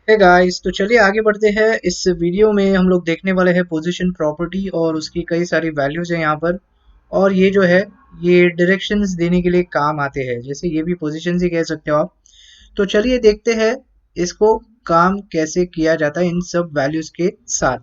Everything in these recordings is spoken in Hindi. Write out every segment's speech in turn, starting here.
हे गाइस, तो चलिए आगे बढ़ते हैं। इस वीडियो में हम लोग देखने वाले हैं पोजीशन प्रॉपर्टी और उसकी कई सारी वैल्यूज हैं यहाँ पर। और ये जो है ये डायरेक्शंस देने के लिए काम आते हैं, जैसे ये भी पोजीशंस ही कह सकते हो आप। तो चलिए देखते हैं इसको काम कैसे किया जाता है इन सब वैल्यूज के साथ।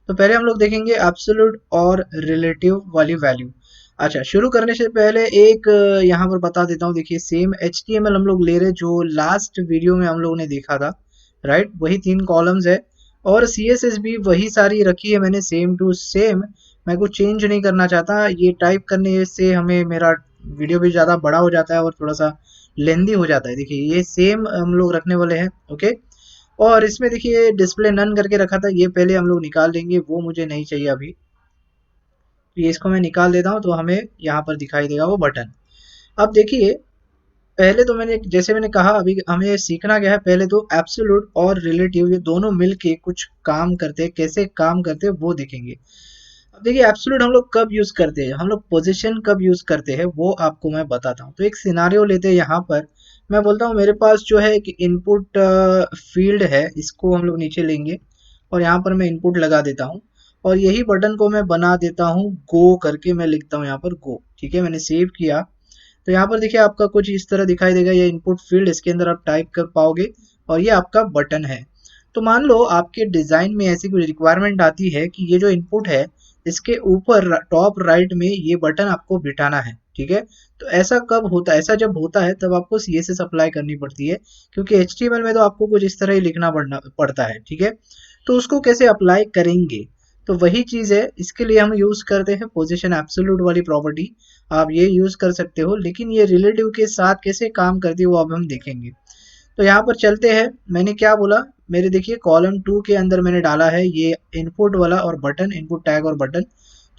तो पहले हम लोग देखेंगे एब्सोल्यूट और रिलेटिव वाली वैल्यू। अच्छा, शुरू करने से पहले एक यहाँ पर बता देता हूँ। देखिए सेम HTML हम लोग ले रहे जो लास्ट वीडियो में हम लोगों ने देखा था, राइट? वही 3 कॉलम्स है और CSS भी वही सारी रखी है मैंने, सेम टू सेम। मैं कुछ चेंज नहीं करना चाहता। ये टाइप करने से हमें मेरा वीडियो भी ज़्यादा बड़ा हो जाता है और थोड़ा सा लेंदी हो जाता है। देखिए ये सेम हम लोग रखने वाले हैं, ओके। और इसमें देखिए डिस्प्ले नन करके रखा था, ये पहले हम लोग निकाल देंगे, वो मुझे नहीं चाहिए अभी। तो ये इसको मैं निकाल देता हूँ तो हमें यहाँ पर दिखाई देगा वो बटन। अब देखिए, पहले तो मैंने जैसे मैंने कहा अभी हमें सीखना क्या है। पहले तो एब्सोल्यूट और रिलेटिव ये दोनों मिलके कुछ काम करते हैं, कैसे काम करते हैं वो देखेंगे। अब देखिए एब्सोल्यूट हम लोग कब यूज करते हैं, हम लोग पोजीशन कब यूज करते हैं वो आपको मैं बताता हूँ। तो एक सिनारियो लेते हैं यहाँ पर। मैं बोलता हूँ मेरे पास जो है एक इनपुट फील्ड है, इसको हम लोग नीचे लेंगे और यहाँ पर मैं इनपुट लगा देता हूँ। और यही बटन को मैं बना देता हूँ गो करके, मैं लिखता हूँ यहाँ पर गो। ठीक है, मैंने सेव किया। तो यहाँ पर देखिए आपका कुछ इस तरह दिखाई देगा, ये इनपुट फील्ड, इसके अंदर आप टाइप कर पाओगे और ये आपका बटन है। तो मान लो आपके डिजाइन में ऐसी कुछ रिक्वायरमेंट आती है कि ये जो इनपुट है इसके ऊपर टॉप राइट में ये बटन आपको बिठाना है, ठीक है। तो ऐसा कब होता है, ऐसा जब होता है तब आपको CSS अप्लाई करनी पड़ती है, क्योंकि HTML में तो आपको कुछ इस तरह ही लिखना पड़ता है, ठीक है। तो उसको कैसे अप्लाई करेंगे, तो वही चीज है, इसके लिए हम यूज करते हैं पोजीशन एब्सोल्यूट वाली प्रॉपर्टी। आप ये यूज कर सकते हो, लेकिन ये रिलेटिव के साथ कैसे काम करती है वो अब हम देखेंगे। तो यहाँ पर चलते हैं। मैंने क्या बोला, मेरे देखिए कॉलम 2 के अंदर मैंने डाला है ये इनपुट वाला और बटन, इनपुट टैग और बटन।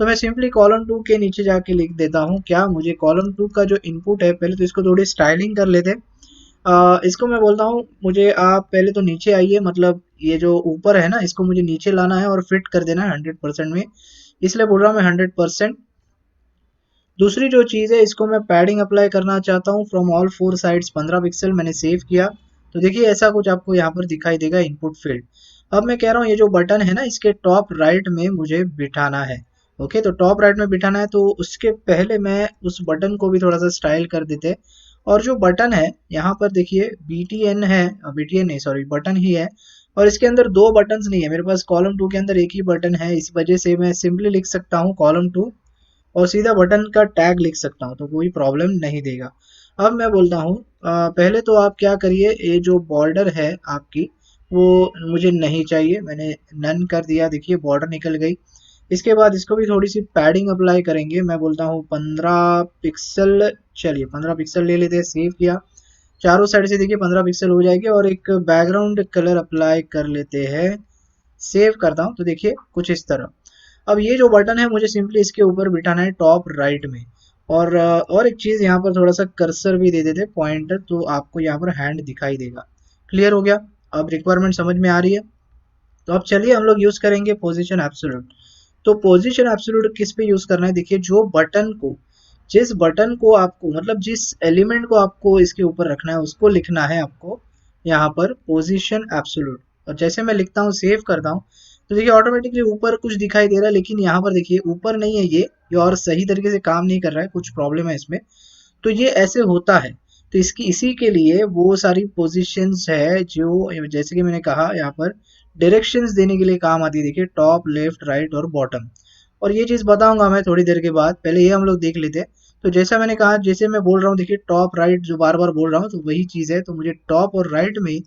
तो मैं सिंपली कॉलम 2 के नीचे जाके लिख देता हूँ क्या, मुझे कॉलम 2 का जो इनपुट है, पहले तो इसको थोड़ी स्टाइलिंग कर लेते हैं। इसको मैं बोलता हूँ मुझे आप पहले तो नीचे आइए, मतलब ये जो ऊपर है ना इसको मुझे नीचे लाना है और फिट कर देना है 100% में, इसलिए बोल रहा हूँ मैं 100%। दूसरी जो चीज़ है, इसको मैं पैडिंग अप्लाई करना चाहता हूँ फ्रॉम ऑल 4 साइड्स 15 पिक्सल, मैंने सेव किया। तो देखिए ऐसा कुछ आपको यहाँ पर दिखाई देगा इनपुट फील्ड। अब मैं कह रहा हूँ ये जो बटन है ना इसके टॉप राइट में मुझे बिठाना है। ओके, तो टॉप राइट में बिठाना है, तो उसके पहले मैं उस बटन को भी थोड़ा सा स्टाइल कर देते हैं। और जो बटन है यहाँ पर देखिए BTN है, BTN नहीं सॉरी बटन ही है। और इसके अंदर दो बटन्स नहीं है, मेरे पास कॉलम 2 के अंदर एक ही बटन है, इस वजह से मैं सिंपली लिख सकता हूँ कॉलम 2 और सीधा बटन का टैग लिख सकता हूँ, तो कोई प्रॉब्लम नहीं देगा। अब मैं बोलता हूँ पहले तो आप क्या करिए, ये जो बॉर्डर है आपकी वो मुझे नहीं चाहिए, मैंने नन कर दिया। देखिए बॉर्डर निकल गई। इसके बाद इसको भी थोड़ी सी पैडिंग अप्लाई करेंगे, मैं बोलता हूँ 15 पिक्सल। चलिए 15 पिक्सल ले लेते हैं, सेव किया। चारों साइड से देखिए 15 पिक्सल हो जाएगी और एक बैकग्राउंड कलर अप्लाई कर लेते हैं। सेव करता हूँ तो देखिए कुछ इस तरह। अब ये जो बटन है मुझे सिंपली इसके ऊपर बिठाना है टॉप राइट में। और एक चीज़ यहाँ पर थोड़ा सा कर्सर भी दे देते पॉइंटर, तो आपको यहाँ पर हैंड दिखाई देगा। क्लियर हो गया? अब रिक्वायरमेंट समझ में आ रही है। तो अब चलिए हम लोग यूज़ करेंगे पोजीशन एब्सोल्यूट। तो पोजीशन एब्सोल्यूट किस पे यूज़ करना है, देखिए जो बटन को, जिस बटन को आपको, मतलब जिस एलिमेंट को आपको इसके ऊपर रखना है उसको लिखना है आपको यहाँ पर पोजीशन एब्सोल्यूट। और जैसे मैं लिखता हूँ सेव करता हूँ तो देखिए ऑटोमेटिकली ऊपर कुछ दिखाई दे रहा है, लेकिन यहाँ पर देखिए ऊपर नहीं है ये और सही तरीके से काम नहीं कर रहा है, कुछ प्रॉब्लम है इसमें। तो ये ऐसे होता है। तो इसकी इसी के लिए वो सारी पोजीशंस है जो जैसे कि मैंने कहा यहाँ पर डायरेक्शंस देने के लिए काम आती है। देखिए टॉप लेफ्ट राइट और बॉटम। और ये चीज़ बताऊंगा मैं थोड़ी देर के बाद, पहले ये हम लोग देख लेते हैं। तो जैसा मैंने कहा, जैसे मैं बोल रहा हूँ देखिए टॉप राइट जो बार बार बोल रहा हूँ, तो वही चीज़ है। तो मुझे टॉप और राइट में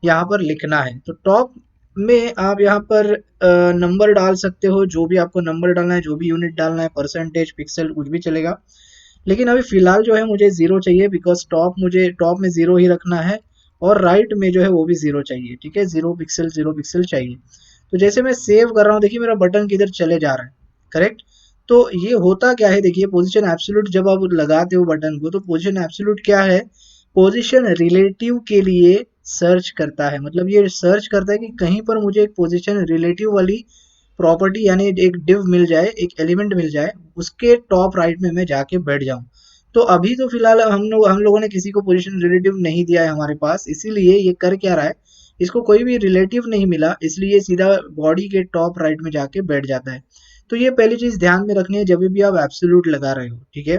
यहाँ पर लिखना है। तो टॉप में आप यहाँ पर नंबर डाल सकते हो, जो भी आपको नंबर डालना है, जो भी यूनिट डालना है, परसेंटेज पिक्सल कुछ भी चलेगा। लेकिन अभी फिलहाल जो है मुझे ज़ीरो चाहिए, बिकॉज मुझे टॉप में ज़ीरो ही रखना है। और राइट में जो है वो भी ज़ीरो चाहिए, ठीक है, 0 पिक्सल चाहिए। तो जैसे मैं सेव कर रहा हूँ देखिए मेरा बटन किधर चले जा रहा है, करेक्ट। तो ये होता क्या है, देखिए पोजीशन एब्सोल्यूट जब आप लगाते हो बटन को, तो पोजीशन एब्सोल्यूट क्या है, पोजीशन रिलेटिव के लिए सर्च करता है। मतलब ये सर्च करता है कि कहीं पर मुझे एक पोजीशन रिलेटिव वाली प्रॉपर्टी यानी एक डिव मिल जाए, एक एलिमेंट मिल जाए, उसके टॉप राइट में मैं जाके बैठ जाऊं। तो अभी तो फिलहाल हम लोगों ने किसी को पोजीशन रिलेटिव नहीं दिया है हमारे पास, इसीलिए ये कर क्या रहा है, इसको कोई भी रिलेटिव नहीं मिला, इसलिए सीधा बॉडी के टॉप राइट में जाके बैठ जाता है। तो ये पहली चीज ध्यान में रखनी है जब भी आप एब्सोल्यूट लगा रहे हो, ठीक है।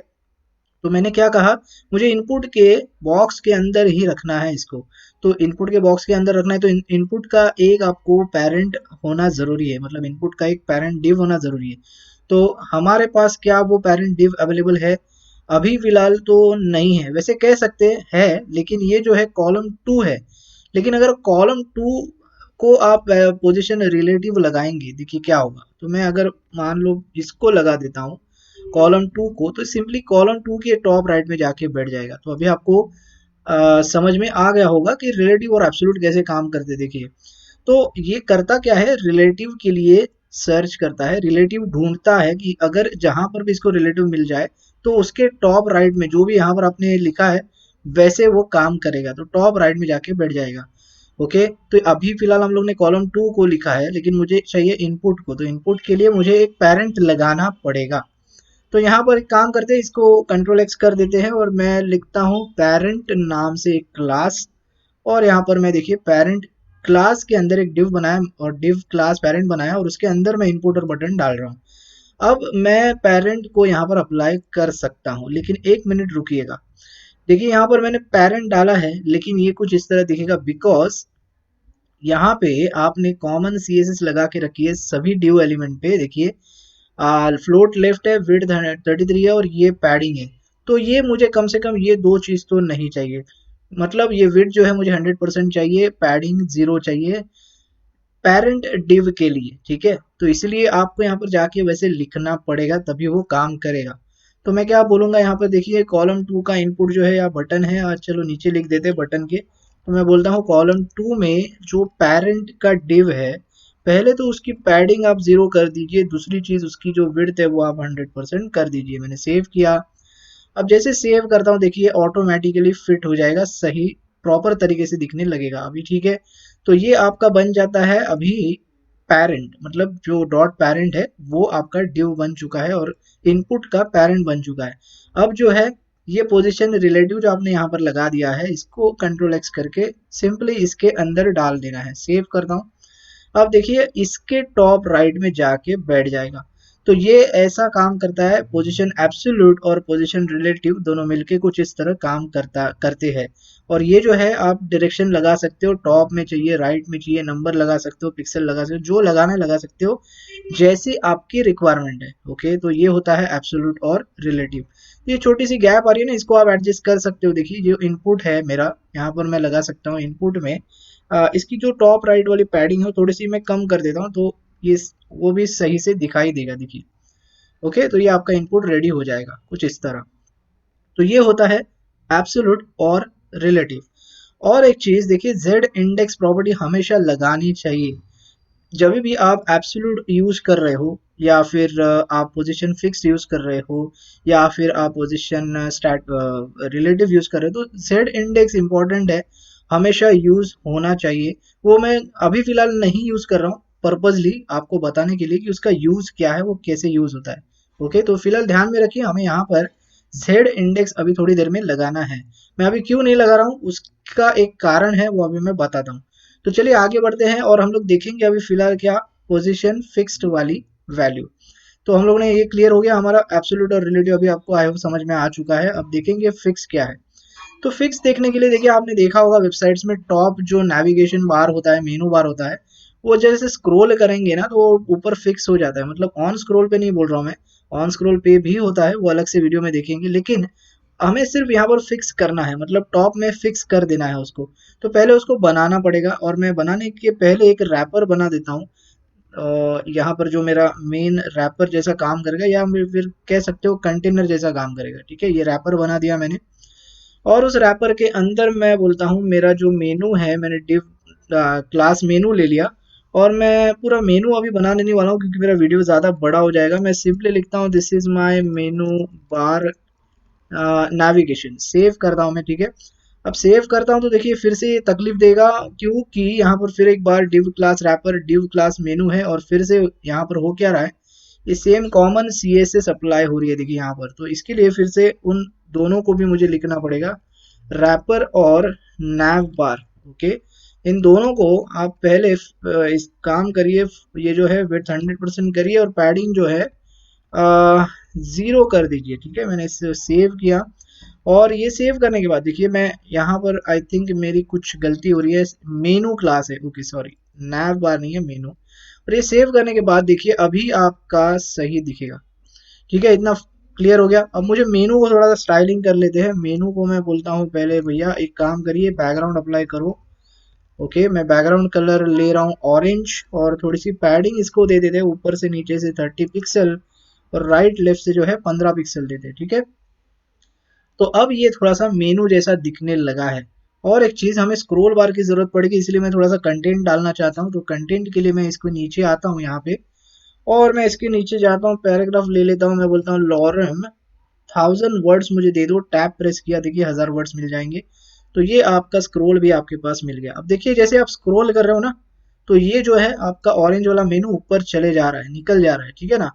तो मैंने क्या कहा, मुझे इनपुट के बॉक्स के अंदर ही रखना है इसको। तो इनपुट के बॉक्स के अंदर रखना है, तो इनपुट का एक आपको पेरेंट होना जरूरी है, मतलब इनपुट का एक पेरेंट डिव होना जरूरी है। तो हमारे पास क्या वो पेरेंट डिव अवेलेबल है? अभी फिलहाल तो नहीं है, वैसे कह सकते हैं, लेकिन ये जो है कॉलम 2 है। लेकिन अगर कॉलम 2 को आप पोजीशन रिलेटिव लगाएंगे, देखिए क्या होगा। तो मैं अगर मान लो इसको लगा देता हूँ कॉलम 2 को, तो सिंपली कॉलम 2 के टॉप राइट में जाके बैठ जाएगा। तो अभी आपको समझ में आ गया होगा कि रिलेटिव और एब्सोल्यूट कैसे काम करते, देखिए। तो ये करता क्या है, रिलेटिव के लिए सर्च करता है, रिलेटिव ढूंढता है कि अगर जहां पर भी इसको रिलेटिव मिल जाए तो उसके टॉप राइट में जो भी यहाँ पर आपने लिखा है वैसे वो काम करेगा, तो टॉप राइट में जाके बैठ जाएगा। ओके, तो अभी फिलहाल हम लोग ने कॉलम 2 को लिखा है, लेकिन मुझे चाहिए इनपुट को, तो इनपुट के लिए मुझे एक पेरेंट लगाना पड़ेगा। तो यहाँ पर एक काम करते हैं, इसको कंट्रोल एक्स कर देते हैं और मैं लिखता हूँ पेरेंट नाम से एक क्लास। और यहाँ पर मैं देखिए पेरेंट क्लास के अंदर एक डिव बनाया और डिव क्लास पेरेंट बनाया और उसके अंदर मैं इनपुट और बटन डाल रहा हूँ। अब मैं पेरेंट को यहाँ पर अप्लाई कर सकता हूँ, लेकिन एक मिनट रुकिएगा। देखिए यहाँ पर मैंने पेरेंट डाला है, लेकिन ये कुछ इस तरह दिखेगा, बिकॉज यहाँ पे आपने कॉमन CSS लगा के रखी है सभी डिव एलिमेंट पे। देखिए फ्लोट लेफ्ट है, विड्थ 33 है और ये पैडिंग है। तो ये मुझे कम से कम ये दो चीज तो नहीं चाहिए, मतलब ये विड्थ जो है मुझे 100% चाहिए, पैडिंग 0 चाहिए पेरेंट डिव के लिए, ठीक है। तो इसलिए आपको यहाँ पर जाके वैसे लिखना पड़ेगा, तभी वो काम करेगा। तो मैं क्या बोलूंगा यहाँ पर, देखिए कॉलम 2 का इनपुट जो है या बटन है, आज चलो नीचे लिख देते हैं बटन के। तो मैं बोलता हूँ कॉलम 2 में जो पेरेंट का डिव है, पहले तो उसकी पैडिंग आप 0 कर दीजिए, दूसरी चीज उसकी जो विड्थ है वो आप 100% कर दीजिए। मैंने सेव किया। अब जैसे सेव करता हूँ देखिए ऑटोमेटिकली फिट हो जाएगा, सही प्रॉपर तरीके से दिखने लगेगा अभी, ठीक है। तो ये आपका बन जाता है अभी पेरेंट, मतलब जो डॉट पेरेंट है वो आपका डिव बन चुका है और इनपुट का पेरेंट बन चुका है। अब जो है ये पोजीशन रिलेटिव जो आपने यहाँ पर लगा दिया है, इसको कंट्रोल एक्स करके सिंपली इसके अंदर डाल देना है। सेव करता हूँ। अब देखिए इसके टॉप राइट में जाके बैठ जाएगा। तो ये ऐसा काम करता है, पोजीशन एब्सोल्यूट और पोजीशन रिलेटिव दोनों मिलके कुछ इस तरह काम करते हैं। और ये जो है आप डायरेक्शन लगा सकते हो, टॉप में चाहिए, राइट में चाहिए, नंबर लगा सकते हो, पिक्सल लगा सकते हो, जो लगाना है लगा सकते हो, जैसी आपकी रिक्वायरमेंट है। ओके, तो ये होता है एब्सोल्यूट और रिलेटिव। ये छोटी सी गैप आ रही है ना, इसको आप एडजस्ट कर सकते हो। देखिए जो इनपुट है मेरा, यहाँ पर मैं लगा सकता हूँ इनपुट में इसकी जो टॉप राइट वाली पैडिंग है थोड़ी सी मैं कम कर देता हूँ, तो ये वो भी सही से दिखाई देगा, देखिए। ओके, तो ये आपका इनपुट रेडी हो जाएगा कुछ इस तरह। तो ये होता है एब्सोल्यूट और रिलेटिव। और एक चीज देखिए, जेड इंडेक्स प्रॉपर्टी हमेशा लगानी चाहिए जब भी आप एब्सोल्यूट यूज कर रहे हो, या फिर आप पोजीशन फिक्स यूज कर रहे हो, या फिर आप पोजीशन स्टैट रिलेटिव यूज कर रहे हो, तो जेड इंडेक्स इंपॉर्टेंट है, हमेशा यूज होना चाहिए। वो मैं अभी फिलहाल नहीं यूज कर रहा हूँ, पर्पजली आपको बताने के लिए कि उसका यूज क्या है, वो कैसे यूज होता है। ओके, तो फिलहाल ध्यान में रखिए, हमें यहाँ पर जेड इंडेक्स अभी थोड़ी देर में लगाना है। मैं अभी क्यों नहीं लगा रहा हूँ उसका एक कारण है, वो अभी मैं बताता हूँ। तो चलिए आगे बढ़ते हैं और हम लोग देखेंगे अभी फिलहाल क्या, पोजीशन फिक्स्ड वाली वैल्यू। तो हम लोग ने ये क्लियर हो गया, हमारा एब्सोल्यूट और रिलेटिव अभी आपको आई होप समझ में आ चुका है। अब देखेंगे फिक्स क्या है। तो फिक्स देखने के लिए देखिए, आपने देखा होगा वेबसाइट्स में टॉप जो नेविगेशन बार होता है, मेनू बार होता है, वो जैसे स्क्रॉल करेंगे ना तो वो ऊपर फिक्स हो जाता है। मतलब ऑन स्क्रॉल पे नहीं बोल रहा हूँ मैं, ऑन स्क्रॉल पे भी होता है, वो अलग से वीडियो में देखेंगे, लेकिन हमें सिर्फ यहाँ पर फिक्स करना है, मतलब टॉप में फिक्स कर देना है उसको। तो पहले उसको बनाना पड़ेगा, और मैं बनाने के पहले एक रैपर बना देता हूँ। यहाँ पर जो मेरा मेन रैपर जैसा काम करेगा, या फिर कह सकते हो कंटेनर जैसा काम करेगा, ठीक है। ये रैपर बना दिया मैंने, और उस रैपर के अंदर मैं बोलता हूँ मेरा जो मेनू है, मैंने डिव क्लास मेनू ले लिया। और मैं पूरा मेनू अभी बना लेने वाला हूँ क्योंकि मेरा वीडियो ज़्यादा बड़ा हो जाएगा। मैं सिंपली लिखता हूँ this is my menu bar navigation, save करता हूँ मैं, ठीक है। अब सेव करता हूँ तो देखिए फिर से ये तकलीफ देगा, क्योंकि यहाँ पर फिर एक बार div class wrapper div class menu है, और फिर से यहाँ पर हो क्या रहा है, ये सेम कॉमन CSS अप्लाई हो रही है, देखिए यहाँ पर। तो इसके लिए फिर से उन दोनों को भी मुझे लिखना पड़ेगा, रैपर और nav बार। ओके, इन दोनों को आप पहले इस काम करिए, ये जो है विड्थ 100% करिए और पैडिंग जो है 0 कर दीजिए। ठीक है, मैंने इसे सेव किया और ये सेव करने के बाद देखिए मैं यहाँ पर आई थिंक मेरी कुछ गलती हो रही है, मेनू क्लास है, ओके सॉरी, नैव बार नहीं है, मेनू। और ये सेव करने के बाद देखिए अभी आपका सही दिखेगा। ठीक है, इतना क्लियर हो गया। अब मुझे मेनू को थोड़ा सा स्टाइलिंग कर लेते हैं। मेनू को मैं बोलता हूँ पहले भैया एक काम करिए, बैकग्राउंड अप्लाई करो। ओके, मैं बैकग्राउंड कलर ले रहा हूँ ऑरेंज और थोड़ी सी पैडिंग इसको दे देते हैं, ऊपर से नीचे से 30 पिक्सल और राइट लेफ्ट से जो है 15 पिक्सल देते हैं। ठीक है, तो अब ये थोड़ा सा मेनू जैसा दिखने लगा है। और एक चीज, हमें स्क्रोल बार की जरूरत पड़ेगी, इसलिए मैं थोड़ा सा कंटेंट डालना चाहता हूँ। तो कंटेंट के लिए मैं इसको नीचे आता हूँ यहाँ पे और मैं इसके नीचे जाता हूँ, पैराग्राफ ले लेता हूँ, मैं बोलता हूँ लॉरम 1000 वर्ड्स मुझे दे दो। टैप प्रेस किया, देखिए 1000 वर्ड्स मिल जाएंगे। तो ये आपका स्क्रोल भी आपके पास मिल गया। अब देखिए जैसे आप स्क्रोल कर रहे हो ना, तो ये जो है आपका ऑरेंज वाला मेनू ऊपर चले जा रहा है, निकल जा रहा है। ठीक है ना,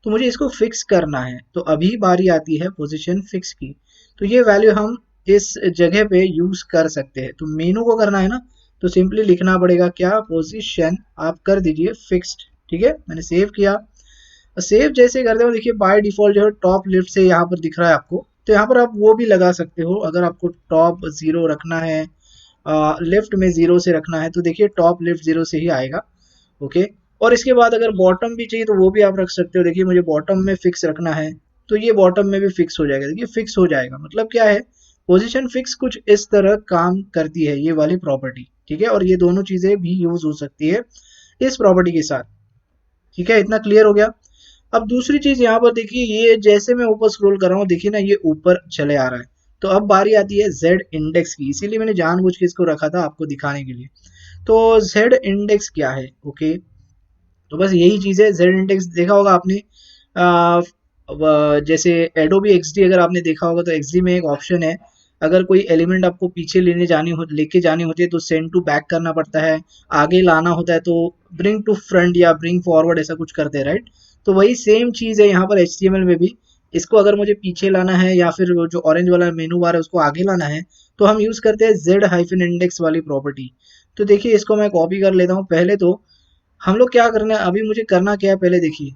तो मुझे इसको फिक्स करना है। तो अभी बारी आती है पोजीशन फिक्स की। तो ये वैल्यू हम इस जगह पे यूज कर सकते हैं। तो मेनू को करना है ना, तो सिंपली लिखना पड़ेगा क्या, पोजीशन आप कर दीजिए फिक्स्ड। ठीक है, मैंने सेव किया। सेव जैसे करते हो देखिए बाय डिफॉल्ट जो है टॉप लेफ्ट से यहाँ पर दिख रहा है आपको। तो यहाँ पर आप वो भी लगा सकते हो, अगर आपको टॉप 0 रखना है, लेफ्ट में 0 से रखना है, तो देखिए टॉप लेफ्ट 0 से ही आएगा। ओके, और इसके बाद अगर बॉटम भी चाहिए तो वो भी आप रख सकते हो। देखिए मुझे बॉटम में फिक्स रखना है, तो ये बॉटम में भी फिक्स हो जाएगा। देखिए फिक्स हो जाएगा, मतलब क्या है, पोजीशन फिक्स कुछ इस तरह काम करती है ये वाली प्रॉपर्टी। ठीक है, और ये दोनों चीजें भी यूज हो सकती है इस प्रॉपर्टी के साथ। ठीक है, इतना क्लियर हो गया। अब दूसरी चीज यहाँ पर देखिए, ये जैसे मैं ऊपर स्क्रॉल कर रहा हूँ देखिए ना, ये ऊपर चले आ रहा है। तो अब बारी आती है जेड इंडेक्स की, इसीलिए मैंने जानबूझ के इसको रखा था आपको दिखाने के लिए। तो जेड इंडेक्स क्या है, ओके, तो बस यही चीज है। जेड इंडेक्स देखा होगा आपने, आ, जैसे एडोबी एक्सडी अगर आपने देखा होगा, तो एक्सडी में एक ऑप्शन है, अगर कोई एलिमेंट आपको पीछे लेके जानी होती है तो सेंड टू बैक करना पड़ता है। आगे लाना होता है तो ब्रिंग टू फ्रंट या ब्रिंग फॉरवर्ड ऐसा कुछ करते हैं, राइट। तो वही सेम चीज है यहाँ पर HTML में भी। इसको अगर मुझे पीछे लाना है या फिर जो ऑरेंज वाला मेनू बार है उसको आगे लाना है, तो हम यूज करते हैं जेड हाइफन इंडेक्स वाली प्रॉपर्टी। तो देखिए इसको मैं कॉपी कर लेता हूँ। पहले तो हम लोग क्या करना है, अभी मुझे करना क्या है, पहले देखिए,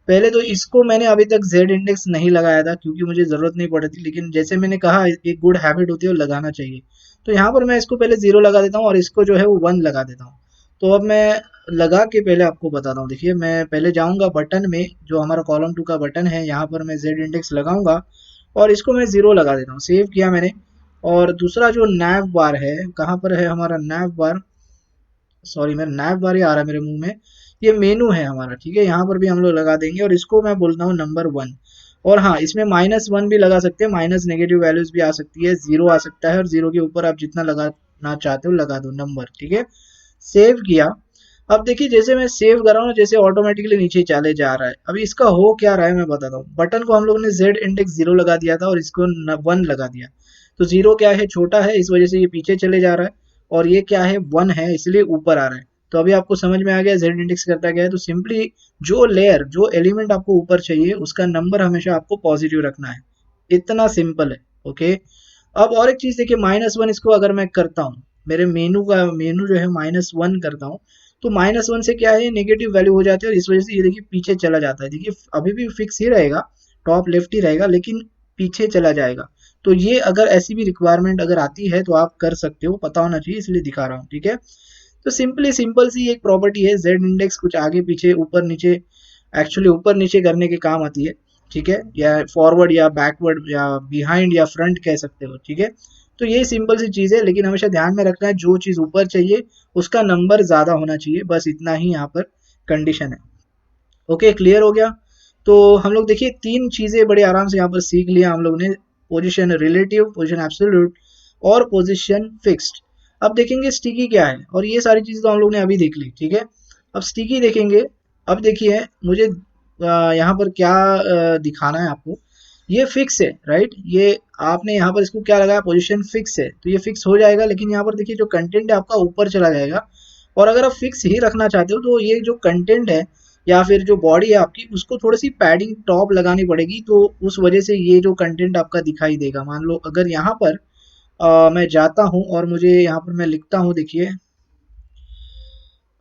पहले तो इसको मैंने अभी तक जेड इंडेक्स नहीं लगाया था क्योंकि मुझे ज़रूरत नहीं पड़ी थी, लेकिन जैसे मैंने कहा एक गुड हैबिट होती है वो लगाना चाहिए। तो यहाँ पर मैं इसको पहले 0 लगा देता हूँ और इसको जो है वो 1 लगा देता हूँ। तो अब मैं लगा के पहले आपको बताता हूँ। देखिए मैं पहले जाऊँगा बटन में, जो हमारा कॉलम 2 का बटन है, यहाँ पर मैं जेड इंडेक्स लगाऊंगा और इसको मैं 0 लगा देता हूँ। सेव किया मैंने। और दूसरा जो नैव बार है, कहाँ पर है हमारा नैव बार, सॉरी मेरा नैव बार ही आ रहा है मेरे मुंह में, ये मेनू है हमारा। ठीक है, यहाँ पर भी हम लोग लगा देंगे और इसको मैं बोलता हूँ नंबर 1। और हाँ, इसमें -1 भी लगा सकते हैं, माइनस नेगेटिव वैल्यूज भी आ सकती है, 0 आ सकता है और 0 के ऊपर आप जितना लगाना चाहते हो लगा दो नंबर। ठीक है, सेव किया। अब देखिए जैसे मैं सेव कर रहा हूँ, जैसे ऑटोमेटिकली नीचे चले जा रहा है। अभी इसका हो क्या रहा है मैं बताता हूँ। बटन को हम लोग ने जेड इंडेक्स 0 लगा दिया था और इसको 1 लगा दिया। तो 0 क्या है, छोटा है, इस वजह से ये पीछे चले जा रहा है। और ये क्या है, 1 है, इसलिए ऊपर आ रहा है। तो अभी आपको समझ में आ गया जेड इंडेक्स करता क्या है। तो सिंपली जो लेयर, जो एलिमेंट आपको ऊपर चाहिए उसका नंबर हमेशा आपको पॉजिटिव रखना है। इतना सिंपल है। ओके, अब और एक चीज देखिए, -1 इसको अगर मैं करता हूँ, मेरे मेनू जो है -1 करता हूँ, तो -1 से क्या है, नेगेटिव वैल्यू हो जाती है और इस वजह से ये देखिए पीछे चला जाता है। देखिए अभी भी फिक्स ही रहेगा, टॉप लेफ्ट ही रहेगा, लेकिन पीछे चला जाएगा। तो ये अगर ऐसी भी रिक्वायरमेंट अगर आती है तो आप कर सकते हो, पता होना चाहिए, इसलिए दिखा रहा हूँ। ठीक है, तो सिंपल सी एक प्रॉपर्टी है जेड इंडेक्स, कुछ आगे पीछे ऊपर नीचे, एक्चुअली ऊपर नीचे करने के काम आती है। ठीक है, या फॉरवर्ड या बैकवर्ड या बिहाइंड या फ्रंट कह सकते हो। ठीक है, तो ये सिंपल सी चीज़ है, लेकिन हमेशा ध्यान में रखना है जो चीज़ ऊपर चाहिए उसका नंबर ज़्यादा होना चाहिए, बस इतना ही यहाँ पर कंडीशन है। ओके, क्लियर हो गया। तो हम लोग देखिए 3 चीज़ें बड़े आराम से यहाँ पर सीख लिया हम लोग ने, पोजीशन रिलेटिव, पोजीशन एब्सोल्यूट और पोजीशन फिक्स्ड। अब देखेंगे स्टिकी क्या है, और ये सारी चीज़ें तो हम लोग ने अभी देख ली। ठीक है, अब स्टिकी देखेंगे। अब देखिए मुझे यहाँ पर क्या दिखाना है आपको। ये फिक्स है, राइट, ये आपने यहाँ पर इसको क्या लगाया, पोजीशन फिक्स है, तो ये फिक्स हो जाएगा। लेकिन यहाँ पर देखिए जो कंटेंट है आपका ऊपर चला जाएगा। और अगर आप फिक्स ही रखना चाहते हो तो ये जो कंटेंट है या फिर जो बॉडी है आपकी, उसको थोड़ी सी पैडिंग टॉप लगानी पड़ेगी। तो उस वजह से ये जो कंटेंट आपका दिखाई देगा। मान लो अगर यहाँ पर मैं जाता हूँ और मुझे यहाँ पर मैं लिखता हूँ, देखिए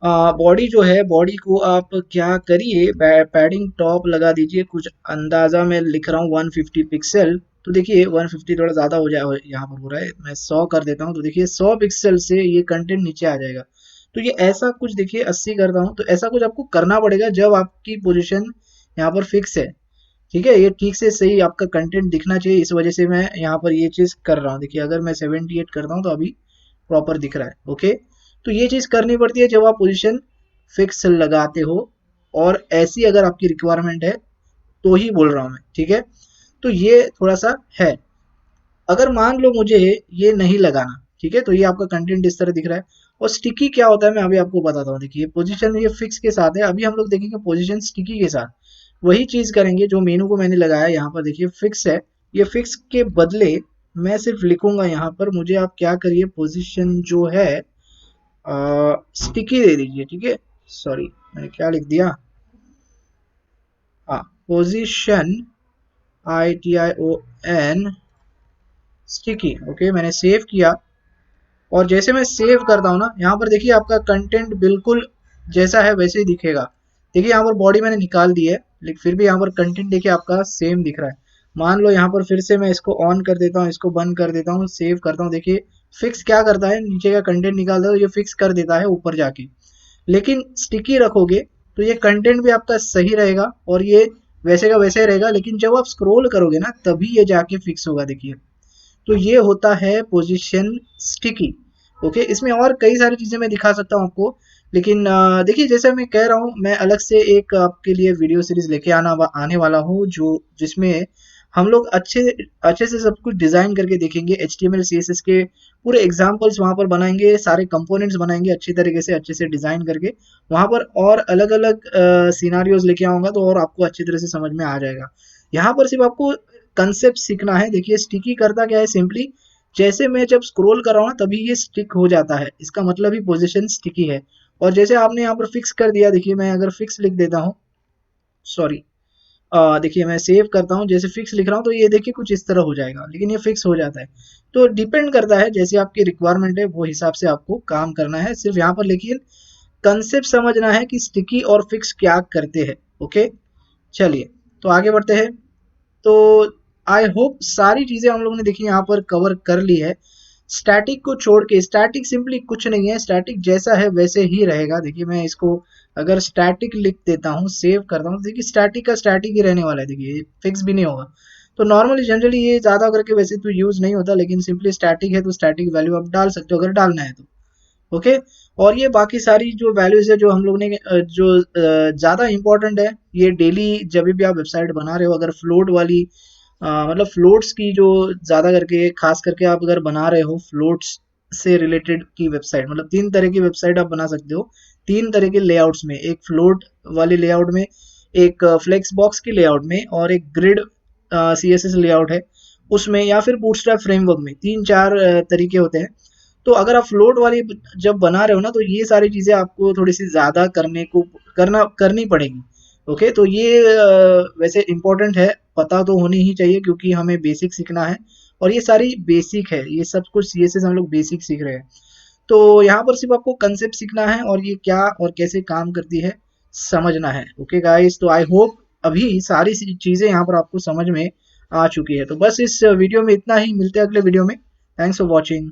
बॉडी जो है, बॉडी को आप क्या करिए, पैडिंग टॉप लगा दीजिए। कुछ अंदाजा मैं लिख रहा हूँ 150 पिक्सल। तो देखिए 150 थोड़ा ज़्यादा हो जाए, यहाँ पर हो रहा है, मैं 100 कर देता हूँ। तो देखिए 100 पिक्सल से ये कंटेंट नीचे आ जाएगा। तो ये ऐसा कुछ देखिए 80 करता हूँ, तो ऐसा कुछ आपको करना पड़ेगा जब आपकी पोजीशन यहाँ पर फिक्स है। ठीक है, ये ठीक से सही आपका कंटेंट दिखना चाहिए, इस वजह से मैं यहाँ पर ये चीज़ कर रहा हूँ। देखिए अगर मैं 78 करता हूँ तो अभी प्रॉपर दिख रहा है। ओके, तो ये चीज़ करनी पड़ती है जब आप पोजीशन फिक्स लगाते हो, और ऐसी अगर आपकी रिक्वायरमेंट है तो ही बोल रहा हूँ मैं। ठीक है, तो ये थोड़ा सा है। अगर मान लो मुझे ये नहीं लगाना, ठीक है, तो ये आपका कंटेंट इस तरह दिख रहा है। और स्टिकी क्या होता है मैं अभी आपको बताता हूँ। देखिए पोजीशन ये फिक्स के साथ है, अभी हम लोग देखेंगे पोजीशन स्टिकी के साथ। वही चीज करेंगे जो मेनू को मैंने लगाया यहाँ पर, देखिए फिक्स है। ये फिक्स के बदले मैं सिर्फ लिखूंगा यहाँ पर, मुझे आप क्या करिए, पोजीशन जो है स्टिकी दे दीजिए। ठीक है, सॉरी मैंने क्या लिख दिया, हाँ, पोजीशन ITION स्टिकी। ओके, मैंने सेव किया। और जैसे मैं सेव करता हूँ ना, यहाँ पर देखिए आपका कंटेंट बिल्कुल जैसा है वैसे ही दिखेगा। देखिए यहाँ पर बॉडी मैंने निकाल दी है, लेकिन फिर भी यहाँ पर कंटेंट देखिए आपका सेम दिख रहा है। मान लो यहाँ पर फिर से मैं इसको ऑन कर देता हूँ, इसको बंद कर देता हूँ, सेव करता हूँ। देखिए फिक्स क्या करता है, नीचे का कंटेंट निकालता है तो ये फिक्स कर देता है ऊपर जाके। लेकिन स्टिकी रखोगे तो ये कंटेंट भी आपका सही रहेगा और ये वैसे का वैसे ही रहेगा, लेकिन जब आप स्क्रॉल करोगे ना तभी ये जाके फिक्स होगा। देखिए, तो ये होता है पोजीशन स्टिकी। ओके, इसमें और कई सारी चीज़ें मैं दिखा सकता हूँ आपको, लेकिन देखिए जैसे मैं कह रहा हूँ, मैं अलग से एक आपके लिए वीडियो सीरीज लेके आने वाला हूँ, जो जिसमें हम लोग अच्छे अच्छे से सब कुछ डिज़ाइन करके देखेंगे। HTML CSS के पूरे एग्जाम्पल्स वहाँ पर बनाएंगे, सारे कंपोनेंट्स बनाएंगे अच्छी तरीके से, अच्छे से डिज़ाइन करके वहाँ पर, और अलग अलग सिनारियोज लेके आऊँगा तो और आपको अच्छी तरह से समझ में आ जाएगा। यहाँ पर सिर्फ आपको कंसेप्ट सीखना है। देखिए स्टिकी करता क्या है, सिंपली जैसे मैं जब स्क्रॉल कर रहा हूँ ना तभी ये स्टिक हो जाता है, इसका मतलब ही पोजीशन स्टिकी है। और जैसे आपने यहाँ पर फिक्स कर दिया, देखिए मैं अगर फिक्स लिख देता हूँ, सॉरी, देखिए मैं सेव करता हूँ, जैसे फिक्स लिख रहा हूँ तो ये देखिए कुछ इस तरह हो जाएगा, लेकिन ये फिक्स हो जाता है। तो डिपेंड करता है जैसे आपकी रिक्वायरमेंट है वो हिसाब से आपको काम करना है सिर्फ यहाँ पर, लेकिन कंसेप्ट समझना है कि स्टिकी और फिक्स क्या करते हैं। ओके, चलिए तो आगे बढ़ते हैं। तो आई होप सारी चीजें हम लोगों ने देखी यहाँ पर कवर कर ली है। स्टैटिक को छोड़ के, स्टैटिक सिंपली कुछ नहीं है, स्टैटिक जैसा है वैसे ही रहेगा। देखिए मैं इसको अगर स्टैटिक लिख देता हूँ, सेव करता हूँ, देखिए स्टैटिक का स्टैटिक ही रहने वाला है। देखिए फिक्स भी नहीं होगा। तो नॉर्मली जनरली ये ज़्यादा करके वैसे तो यूज़ नहीं होता, लेकिन सिंपली स्टैटिक है तो स्टैटिक वैल्यू आप डाल सकते हो अगर डालना है तो। ओके, और ये बाकी सारी जो वैल्यूज है जो हम लोग ने जो ज़्यादा इंपॉर्टेंट है, ये डेली जब भी आप वेबसाइट बना रहे हो, अगर फ्लोट वाली मतलब फ्लोट्स की जो ज़्यादा करके, खास करके आप अगर बना रहे हो फ्लोट्स से रिलेटेड की वेबसाइट, मतलब तीन तरह की वेबसाइट आप बना सकते हो, तीन तरह के लेआउट्स में, एक फ्लोट वाली लेआउट में, एक फ्लेक्स बॉक्स की लेआउट में, और एक ग्रिड CSS लेआउट है उसमें, या फिर बूटस्ट्रैप फ्रेमवर्क में। तीन चार तरीके होते हैं। तो अगर आप फ्लोट वाली जब बना रहे हो ना, तो ये सारी चीज़ें आपको थोड़ी सी ज़्यादा करनी पड़ेगी। ओके, तो ये वैसे इम्पोर्टेंट है, पता तो होनी ही चाहिए क्योंकि हमें बेसिक सीखना है, और ये सारी बेसिक है, ये सब कुछ CSS हम लोग बेसिक सीख रहे हैं। तो यहाँ पर सिर्फ आपको कंसेप्ट सीखना है और ये क्या और कैसे काम करती है समझना है। ओके गाइस, तो आई होप अभी सारी चीज़ें यहाँ पर आपको समझ में आ चुकी है। तो बस इस वीडियो में इतना ही, मिलते हैं अगले वीडियो में। Thanks for watching.